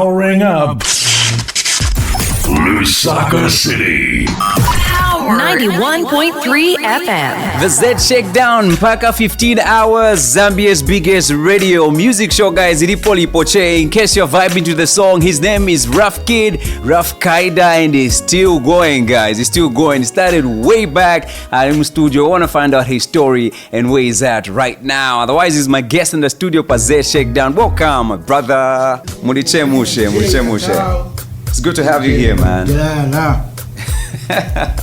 Powering up Lusaka City. 91.3 FM. The Z Shakedown mpaka 15 hours, Zambia's biggest radio music show, guys. Ilipoli Poche. In case you're vibing to the song, his name is Ruff Kid, Ruff Kid, and he's still going, guys. He's still going. He started way back at him studio. I want to find out his story and where he's at right now. Otherwise, he's my guest in the studio, for Z Shakedown. Welcome, brother. Mudiche Mushe. It's good to have you here, man. Yeah, nah.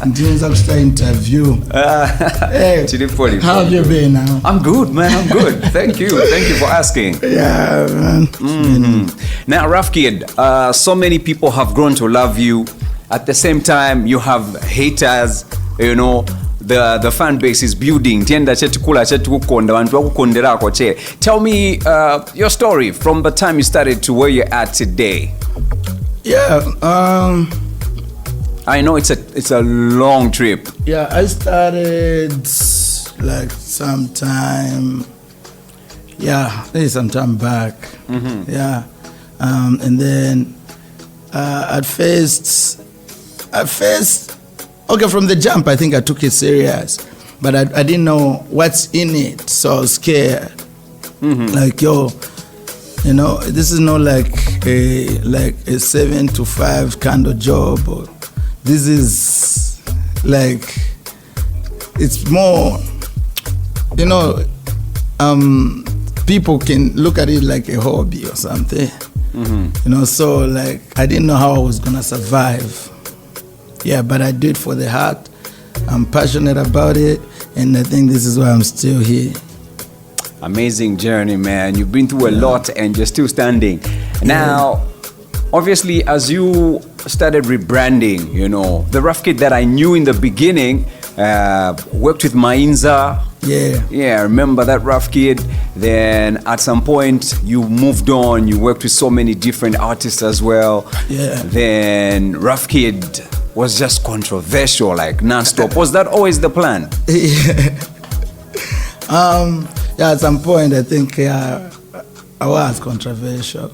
Ndinza kusta interview. Hey, how have you been now? I'm good, man. I'm good. Thank you for asking. Yeah, man. Now, Ruff Kid, so many people have grown to love you. At the same time, you have haters. You know, the fan base is building. Tell me your story from the time you started to where you're at today. Yeah. I know it's a long trip. Yeah, I started like sometime back. Mm-hmm. Yeah, and then at first, okay, from the jump, I think I took it serious, but I didn't know what's in it, so I was scared. Mm-hmm. Like, you know, this is not like a 7 to 5 kind of job. Or, this is like, it's more, you know, people can look at it like a hobby or something. Mm-hmm. You know, so like, I didn't know how I was gonna survive. Yeah, but I do it for the heart. I'm passionate about it, and I think this is why I'm still here. Amazing journey, man. You've been through a lot and you're still standing. Now, obviously, as you started rebranding, you know, the Ruff Kid that I knew in the beginning, worked with Mainza. Yeah, I remember that Ruff Kid. Then at some point, you moved on. You worked with so many different artists as well. Yeah. Then Ruff Kid was just controversial, like non-stop. Was that always the plan? Yeah, at some point, I think I was controversial.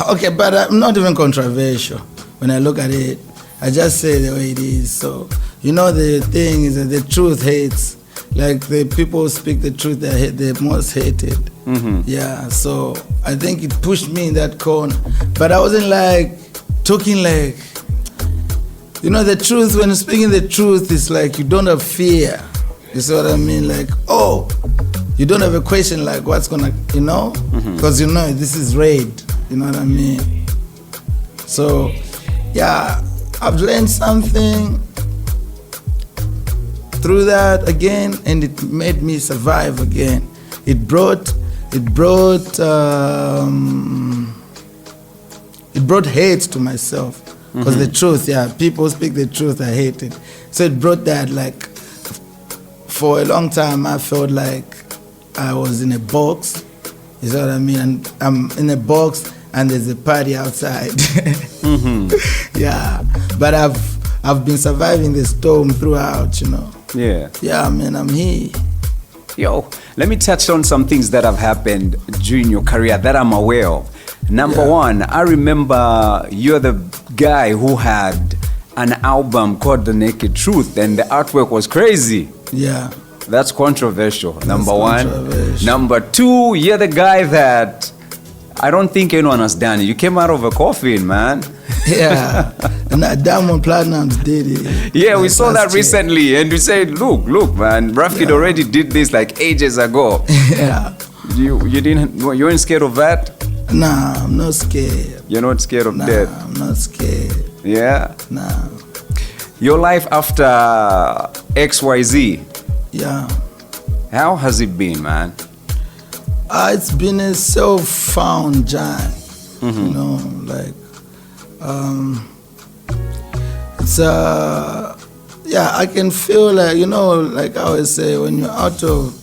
Okay, but I'm not even controversial. When I look at it, I just say the way it is. So, you know, the thing is that the truth hates. Like, the people who speak the truth, they're most hated. Mm-hmm. Yeah, so I think it pushed me in that corner. But I wasn't like talking like, you know, the truth, when speaking the truth, it's like you don't have fear. You see what I mean? Like, oh, you don't have a question like what's gonna, you know? Because you know, this is raid. You know what I mean? So, yeah, I've learned something through that again, and it made me survive again. It brought hate to myself. Because the truth, people speak the truth, I hate it. So it brought that, like, for a long time, I felt like I was in a box. You know what I mean? And I'm in a box, and there's a party outside. Yeah, but I've been surviving the storm throughout, you know. Yeah, man, I'm here. Yo, let me touch on some things that have happened during your career that I'm aware of. Number one, I remember you're the guy who had an album called The Naked Truth, and the artwork was crazy. Yeah. That's controversial, number one. Number two, you're the guy that I don't think anyone has done it. You came out of a coffin, man. Yeah. And that Diamond Platinums did it. Yeah, we saw that recently, and we said, look, man, Ruff Kid already did this like ages ago. Yeah. You weren't scared of that? Nah, I'm not scared. You're not scared of death? I'm not scared. Yeah? Nah. Your life after XYZ. Yeah. How has it been, man? It's been a self-found journey. You know, like, it's I can feel like, you know, like I always say, when you're out of,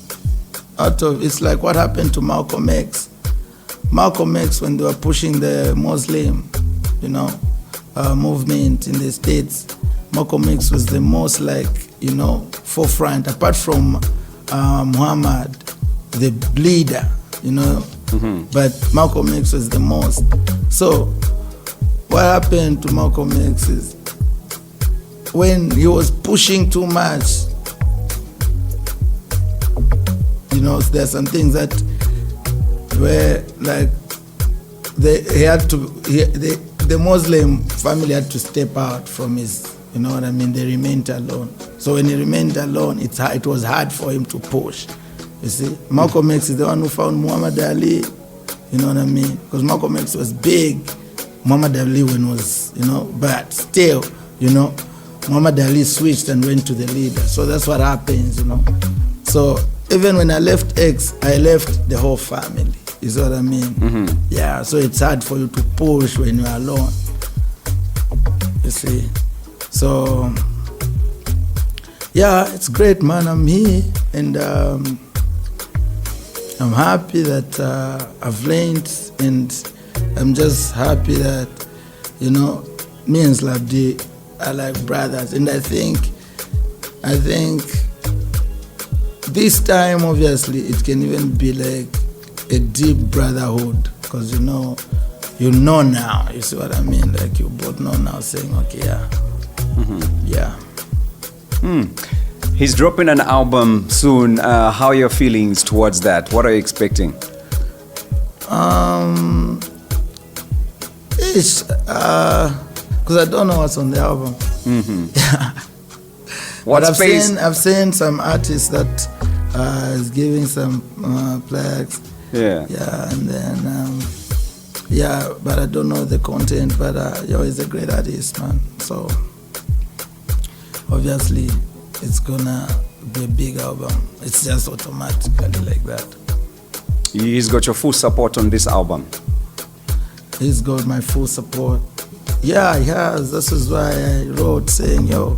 it's like what happened to Malcolm X. Malcolm X, when they were pushing the Muslim, you know, movement in the States, Malcolm X was the most, like, you know, forefront, apart from Muhammad, the leader, you know, But Malcolm X was the most. So what happened to Malcolm X is when he was pushing too much, you know, there's some things that were like the Muslim family had to step out from his, you know what I mean? They remained alone. So when he remained alone, it was hard for him to push. You see, Malcolm X is the one who found Muhammad Ali, you know what I mean? Because Malcolm X was big, Muhammad Ali was, you know, but still, you know, Muhammad Ali switched and went to the leader. So that's what happens, you know. So even when I left X, I left the whole family. You see what I mean? Yeah, so it's hard for you to push when you're alone. You see? So, yeah, it's great, man. I'm here, and I'm happy that I've learned, and I'm just happy that, you know, me and Slapdee are like brothers. And I think this time, obviously, it can even be like a deep brotherhood, because you know now, you see what I mean? Like you both know now, saying, okay, yeah. He's dropping an album soon. How are your feelings towards that? What are you expecting? Because I don't know what's on the album. What but space? I've seen some artists that is giving some plaques. Yeah. Yeah, and then but I don't know the content. But he's a great artist, man. So obviously, it's gonna be a big album. It's just automatically like that. He's got your full support on this album. He's got my full support. Yeah, he has. This is why I wrote saying, yo,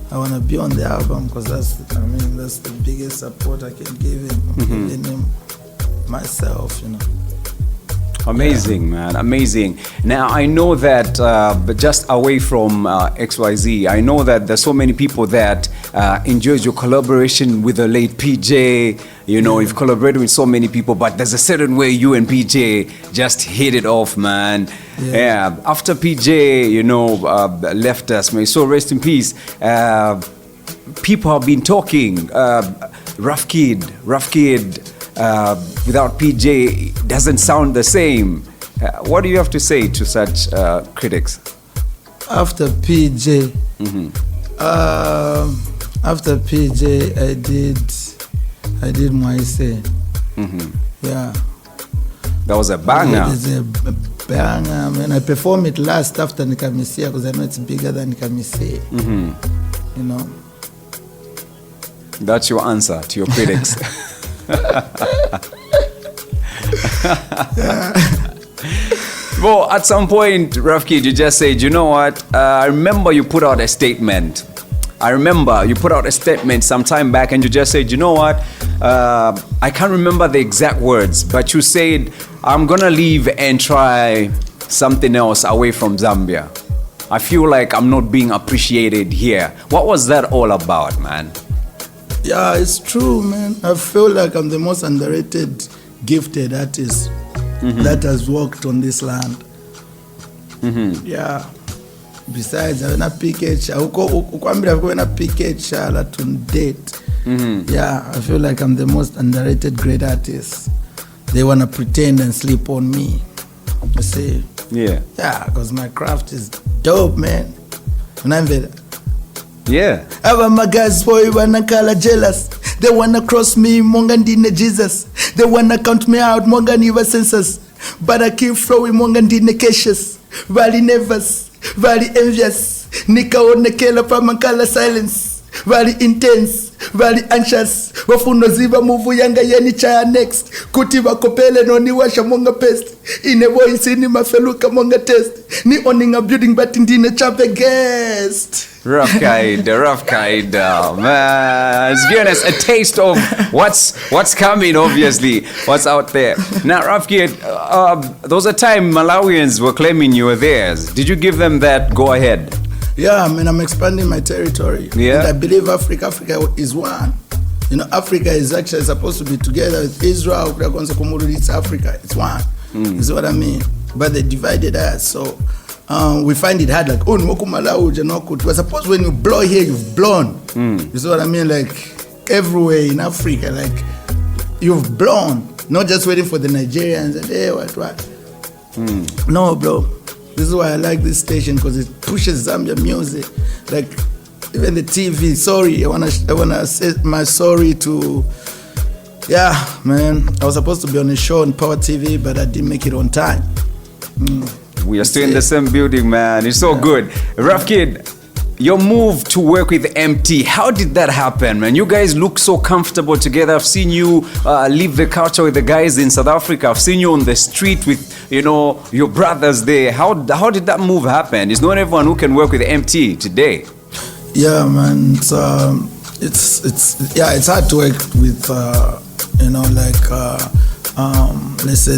I want to be on the album, because that's the biggest support I can give him. I'm giving him myself, you know. Amazing, man, amazing. Now, I know that, but just away from XYZ, I know that there's so many people that enjoys your collaboration with the late PJ. You know, you've collaborated with so many people, but there's a certain way you and PJ just hit it off, man. Yeah. After PJ, you know, left us, may so rest in peace. People have been talking. Ruff Kid. Without PJ, doesn't sound the same. What do you have to say to such critics? After PJ, I did Moise. Yeah. That was a banger. It's a banger, man. I performed it last after Nikamisia, because I know it's bigger than Nikamisia. You know. That's your answer to your critics. Well, at some point, Ruff Kid, you just said, you know what? I remember you put out a statement. Some time back, and you just said, you know what? I can't remember the exact words, but you said, I'm gonna leave and try something else away from Zambia. I feel like I'm not being appreciated here. What was that all about, man? Yeah, it's true, man. I feel like I'm the most underrated, gifted artist that has walked on this land. Yeah. Besides, I have a package. Yeah, I feel like I'm the most underrated great artist. They want to pretend and sleep on me. You see? Yeah. Yeah, because my craft is dope, man. Yeah. Aba my guys boy wanna call jealous. They wanna cross me monga ndine Jesus. They wanna count me out monga niva census. But I keep flowing monga ndine cautious. Valley nervous, valley envious. Nikaone kela pa mankala silence. Valley intense, valley anxious. Wafuno ziva muvu yanga yeni chaya next. Kuti wakopele no ni washa monga pest. Ine voice ni mafeluka monga test. Ni owning a building but ndine chape guest. Ruff Kid, man. It's giving us a taste of what's coming, obviously, what's out there. Now, Ruff Kid, there was a time Malawians were claiming you were theirs. Did you give them that go ahead? Yeah, I mean, I'm expanding my territory. Yeah. And I believe Africa is one. You know, Africa is actually supposed to be together with Israel. It's Africa. It's one. You see what I mean? But they divided us. So we find it hard. Like, we're supposed when you blow here, you've blown. You see what I mean? Like, everywhere in Africa, like, you've blown. Not just waiting for the Nigerians and, hey, what? No, bro. This is why I like this station, because it pushes Zambia music. Like, even the TV, sorry, I wanna say my sorry to, yeah, man. I was supposed to be on a show on Power TV, but I didn't make it on time. We are still in the same building, man. It's so good. Ruff Kid, your move to work with MT, how did that happen, man? You guys look so comfortable together. I've seen you live the culture with the guys in South Africa. I've seen you on the street with, you know, your brothers there. How did that move happen? It's not everyone who can work with MT today. Yeah, man. It's hard to work with, you know, like let's say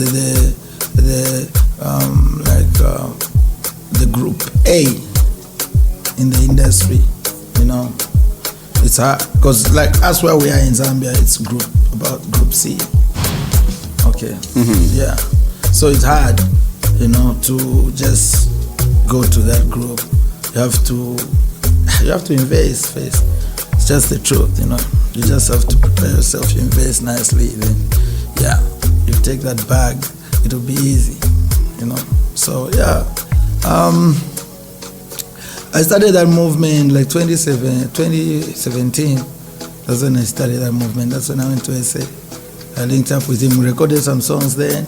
the group A in the industry. You know, it's hard because like that's where we are in Zambia. It's group C. Okay. Yeah. So it's hard, you know, to just go to that group. You have to invest first. It's just the truth, you know. You just have to prepare yourself. You invest nicely, then yeah, you take that bag. It'll be easy, you know. So yeah, I started that movement like 2017. That's when I started that movement. That's when I went to SA. I linked up with him. We recorded some songs then.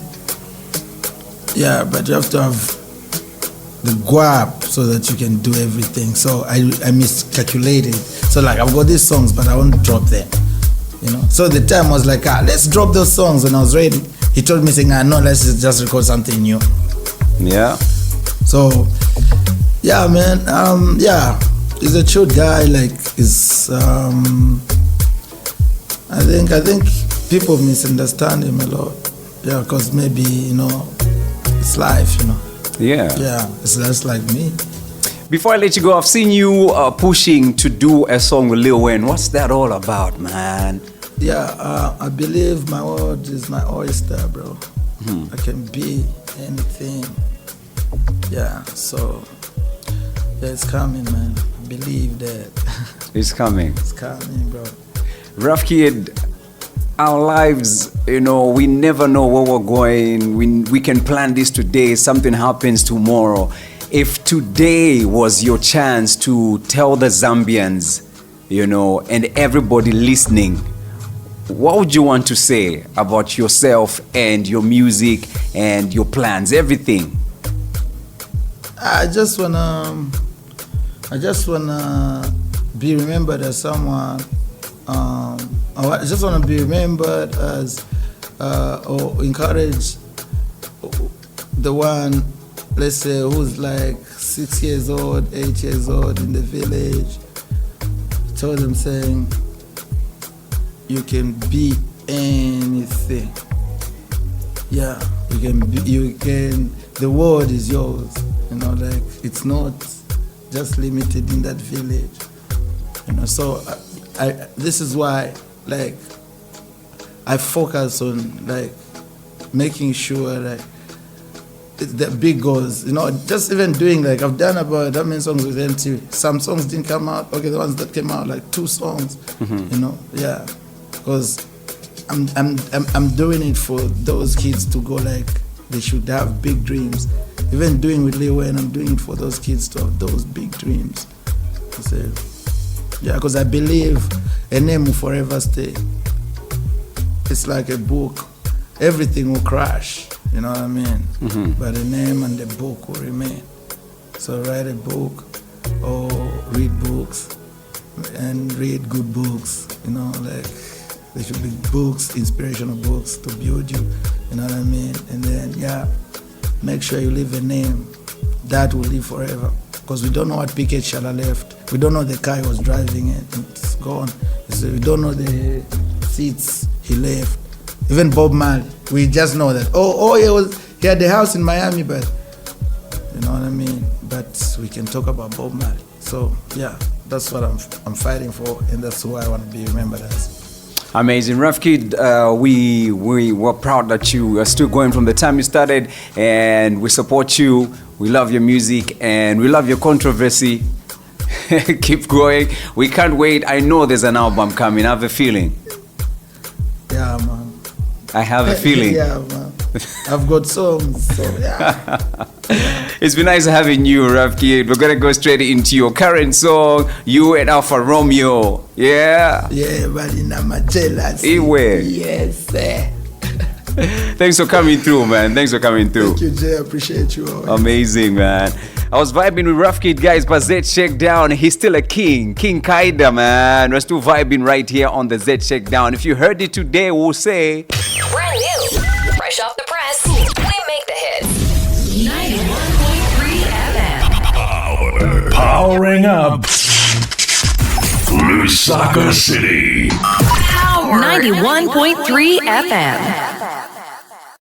Yeah, but you have to have the guap so that you can do everything. So I miscalculated. So like I've got these songs, but I won't drop them. You know. So the time was like, let's drop those songs. When I was ready, he told me saying, no, let's just record something new. Yeah. So yeah, man. Yeah, he's a chill guy. Like I think people misunderstand him a lot. Yeah, because maybe, you know, it's life, you know. Yeah. Yeah, it's just like me. Before I let you go, I've seen you pushing to do a song with Lil Wayne. What's that all about, man? Yeah, I believe my word is my oyster, bro. I can be anything. Yeah, so yeah, it's coming, man. I believe that. It's coming. It's coming, bro. Ruff Kid, our lives, you know, we never know where we're going. We can plan this today, something happens tomorrow. If today was your chance to tell the Zambians, you know, and everybody listening, what would you want to say about yourself and your music and your plans, everything? I just wanna be remembered as someone. I just wanna be remembered as or encourage the one, let's say, who's like 6 years old, 8 years old in the village. Tell them saying, you can be anything. Yeah, you can. The world is yours. You know, like it's not just limited in that village. You know, so this is why, like, I focus on like making sure like the big goals. You know, just even doing like I've done about that many songs with MT. Some songs didn't come out. Okay, the ones that came out, like 2 songs. You know, yeah, because I'm doing it for those kids to go like they should have big dreams. Even doing with Lil Wayne, I'm doing it for those kids to have those big dreams. So, yeah, because I believe a name will forever stay. It's like a book. Everything will crash, you know what I mean? But the name and the book will remain. So write a book or read books and read good books, you know, like there should be books, inspirational books to build you, you know what I mean? And then, yeah, make sure you leave a name that will live forever. Because we don't know what PK Shala left. We don't know the car he was driving it. It's gone. So we don't know the seats he left. Even Bob Marley. We just know that, he had the house in Miami, but you know what I mean? But we can talk about Bob Marley. So yeah, that's what I'm fighting for, and that's who I want to be remembered as. Amazing. Ruff Kid, we were proud that you are still going from the time you started, and we support you. We love your music and we love your controversy. Keep going. We can't wait. I know there's an album coming. I have a feeling. Yeah, man. I have a feeling. Yeah, man. I've got songs, so yeah. It's been nice having you, Ruff Kid. We're gonna go straight into your current song, You and Alpha Romeo. Yeah. Yeah, but in my jealousy. Iwe. Yes, sir. Thanks for coming through, man. Thanks for coming through. Thank you, Jay. I appreciate you always. Amazing, man. I was vibing with Ruff Kid, guys, but Z Shakedown, he's still a king. King Kaida, man. We're still vibing right here on the Z Shakedown. If you heard it today, we'll say... Brand new. Fresh off the press. We make the hits. 91.3 FM. Powering up Lusaka City. 91.3 FM.